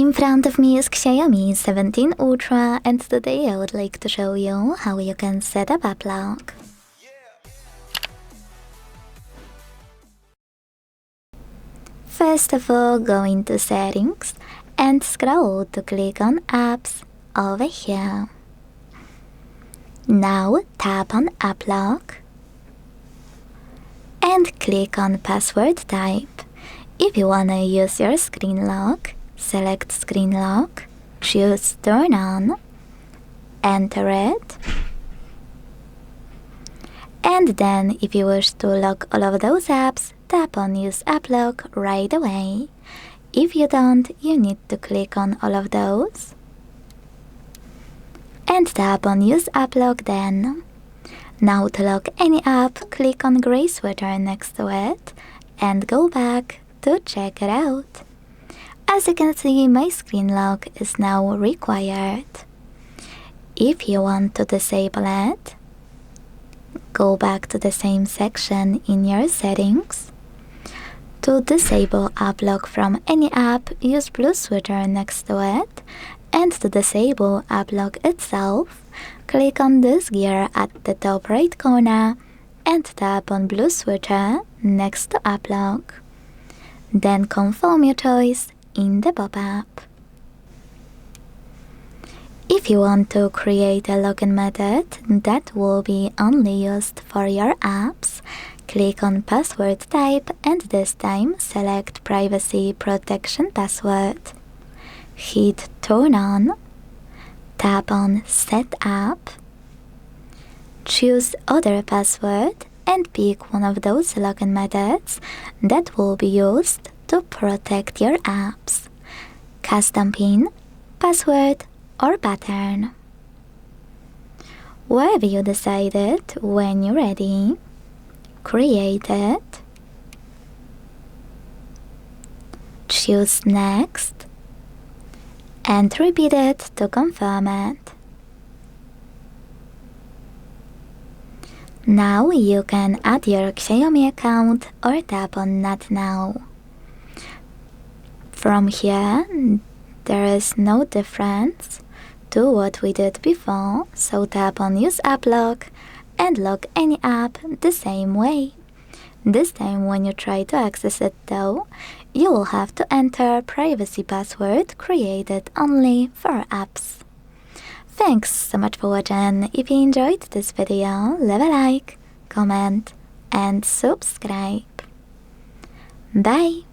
In front of me is Xiaomi 17 Ultra, and today I would like to show you how you can set up app lock. First of all, go into settings and scroll to click on apps over here. Now tap on app lock and click on password type. If you wanna use your screen lock, select screen lock, choose turn on, enter it, and then if you wish to lock all of those apps, tap on use app lock right away. If you don't, you need to click on all of those and tap on use app lock then. Now to lock any app, click on gray sweater next to it and go back to check it out. As you can see, my screen lock is now required. If you want to disable it, go back to the same section in your settings. To disable app lock from any app, use blue sweater next to it, and to disable app lock itself, click on this gear at the top right corner and tap on blue sweater next to app lock. Then confirm your choice in the pop-up. If you want to create a login method that will be only used for your apps, click on password type and this time select privacy protection password. Hit turn on, tap on set app, choose other password and pick one of those login methods that will be used to protect your apps. Custom PIN, password or pattern. Whatever you decided, when you're ready, create it, choose next, and repeat it to confirm it. Now you can add your Xiaomi account or tap on Not Now. From here, there is no difference to what we did before, so tap on use app lock and lock any app the same way. This time when you try to access it though, you will have to enter privacy password created only for apps. Thanks so much for watching. If you enjoyed this video, leave a like, comment and subscribe. Bye!